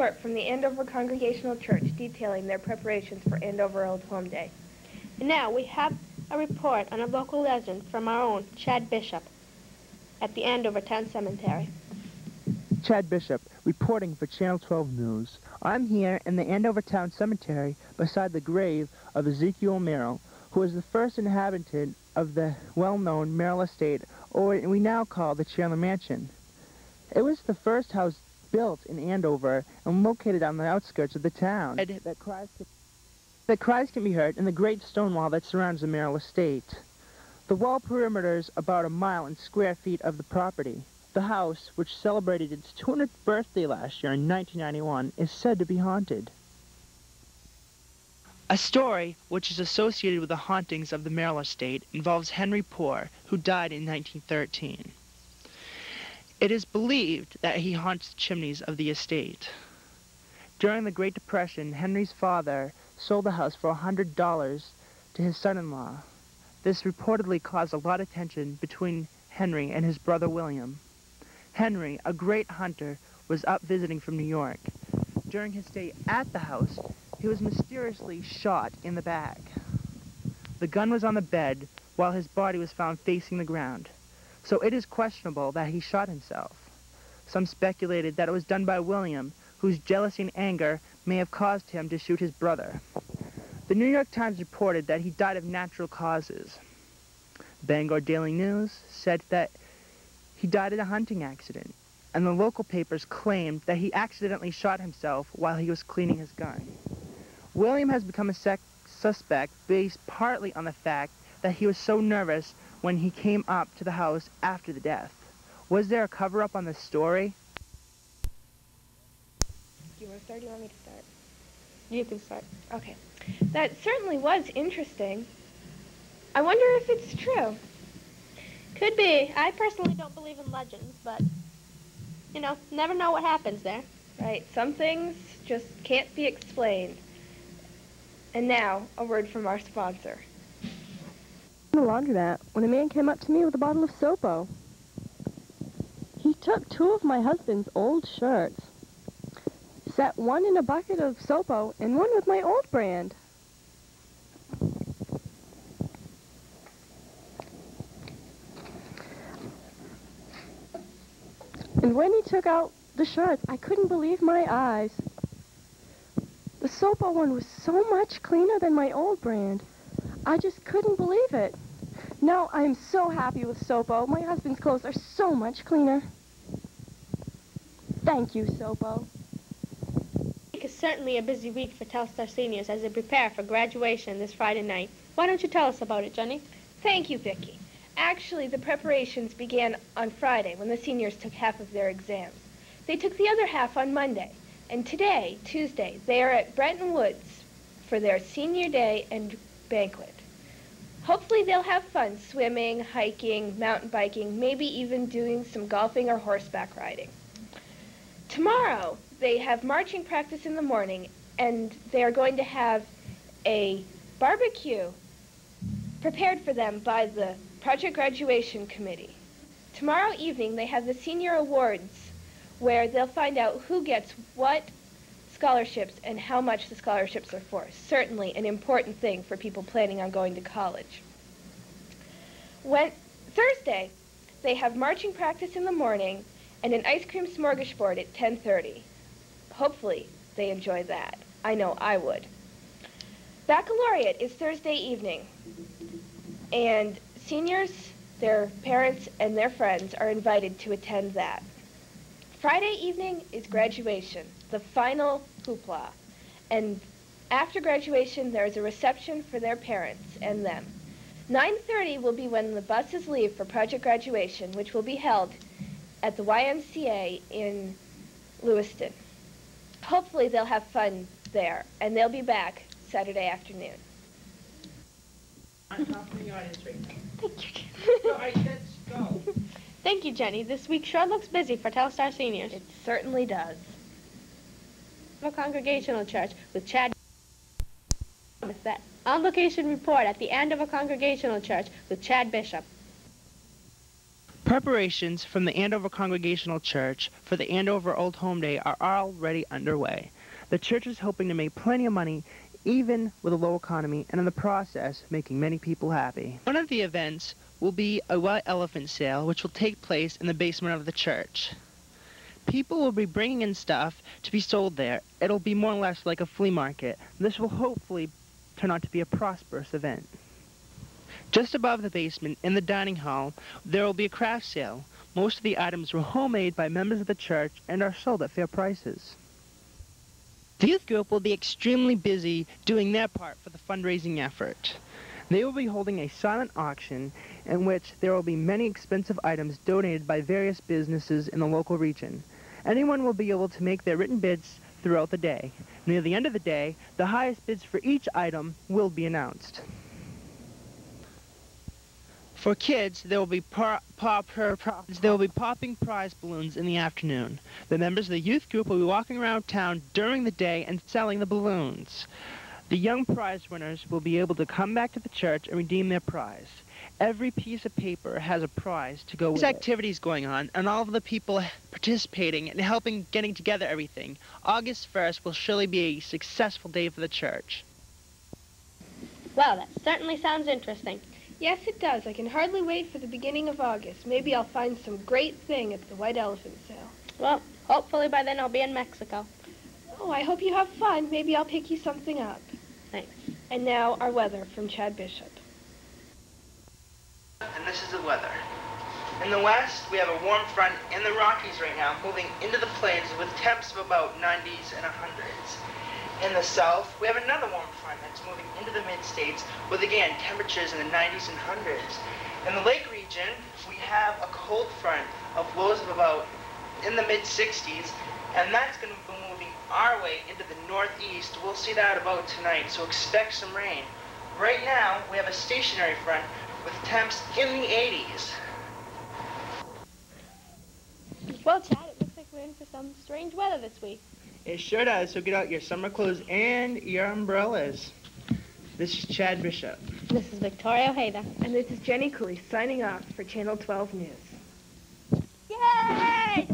report from the Andover Congregational Church detailing their preparations for Andover Old Home Day. And now we have a report on a local legend from our own Chad Bishop at the Andover Town Cemetery. Chad Bishop, reporting for Channel 12 News. I'm here in the Andover Town Cemetery beside the grave of Ezekiel Merrill, who was the first inhabitant of the well-known Merrill estate, or what we now call the Chandler Mansion. It was the first house built in Andover and located on the outskirts of the town. That cries can be heard in the great stone wall that surrounds the Merrill estate. The wall perimeters about a mile in square feet of the property. The house, which celebrated its 200th birthday last year in 1991, is said to be haunted. A story which is associated with the hauntings of the Merrill estate involves Henry Poor, who died in 1913. It is believed that he haunts the chimneys of the estate. During the Great Depression, Henry's father sold the house for $100 to his son-in-law. This reportedly caused a lot of tension between Henry and his brother William. Henry, a great hunter, was up visiting from New York. During his stay at the house, he was mysteriously shot in the back. The gun was on the bed while his body was found facing the ground, so it is questionable that he shot himself. Some speculated that it was done by William, whose jealousy and anger may have caused him to shoot his brother. The New York Times reported that he died of natural causes. The Bangor Daily News said that he died in a hunting accident, and the local papers claimed that he accidentally shot himself while he was cleaning his gun. William has become a suspect based partly on the fact that he was so nervous when he came up to the house after the death. Was there a cover-up on this story? Do you want to start or do you want me to start? You can start. Okay. That certainly was interesting. I wonder if it's true. Could be. I personally don't believe in legends, but, you know, never know what happens there. Right. Some things just can't be explained. And now, a word from our sponsor. In the laundromat when a man came up to me with a bottle of Sopo. He took 2 of my husband's old shirts, set one in a bucket of Sopo and one with my old brand. And when he took out the shirts, I couldn't believe my eyes. The Sopo one was so much cleaner than my old brand. I just couldn't believe it. Now I'm so happy with Sopo. My husband's clothes are so much cleaner. Thank you, Sopo. It's certainly a busy week for Telstar seniors as they prepare for graduation this Friday night. Why don't you tell us about it, Jenny? Thank you, Vicki. Actually, the preparations began on Friday when the seniors took half of their exams. They took the other half on Monday. And today, Tuesday, they are at Bretton Woods for their senior day and banquet. Hopefully they'll have fun swimming, hiking, mountain biking, maybe even doing some golfing or horseback riding. Tomorrow, they have marching practice in the morning, and they are going to have a barbecue prepared for them by the Project Graduation Committee. Tomorrow evening, they have the senior awards, where they'll find out who gets what scholarships and how much the scholarships are for. Certainly an important thing for people planning on going to college. Thursday, they have marching practice in the morning and an ice cream smorgasbord at 10:30. Hopefully they enjoy that. I know I would. Baccalaureate is Thursday evening, and seniors, their parents, and their friends are invited to attend that. Friday evening is graduation, the final hoopla. And after graduation, there is a reception for their parents and them. 9:30 will be when the buses leave for Project Graduation, which will be held at the YMCA in Lewiston. Hopefully they'll have fun there, and they'll be back Saturday afternoon. I'm talking the audience right now. Thank you. No, I said go. Thank you, Jenny. This week sure looks busy for Telstar seniors. It certainly does. A Congregational Church with Chad. With that on-location report at the Andover Congregational Church with Chad Bishop. Preparations from the Andover Congregational Church for the Andover Old Home Day are already underway. The church is hoping to make plenty of money, even with a low economy, and in the process, making many people happy. One of the events will be a white elephant sale, which will take place in the basement of the church. People will be bringing in stuff to be sold there. It'll be more or less like a flea market. This will hopefully turn out to be a prosperous event. Just above the basement, in the dining hall, there will be a craft sale. Most of the items were homemade by members of the church and are sold at fair prices. The youth group will be extremely busy doing their part for the fundraising effort. They will be holding a silent auction in which there will be many expensive items donated by various businesses in the local region. Anyone will be able to make their written bids throughout the day. Near the end of the day, the highest bids for each item will be announced. For kids, there will be popping prize balloons in the afternoon. The members of the youth group will be walking around town during the day and selling the balloons. The young prize winners will be able to come back to the church and redeem their prize. Every piece of paper has a prize to go with it. There's activities going on, and all of the people participating and helping getting together everything. August 1st will surely be a successful day for the church. Well, that certainly sounds interesting. Yes, it does. I can hardly wait for the beginning of August. Maybe I'll find some great thing at the white elephant sale. Well, hopefully by then I'll be in Mexico. Oh, I hope you have fun. Maybe I'll pick you something up. Thanks. And now our weather from Chad Bishop. And this is the weather. In the west, we have a warm front in the Rockies right now, moving into the plains with temps of about 90s and 100s. In the south, we have another warm front that's moving into the mid-states with, again, temperatures in the 90s and 100s. In the lake region, we have a cold front of lows of about in the mid-60s, and that's going to be moving our way into the northeast. We'll see that about tonight, so expect some rain. Right now, we have a stationary front with temps in the 80s. Well, Chad, it looks like we're in for some strange weather this week. It sure does, so get out your summer clothes and your umbrellas. This is Chad Bishop. This is Victoria Ojeda. And this is Jennie Cooley signing off for Channel 12 News. Yay!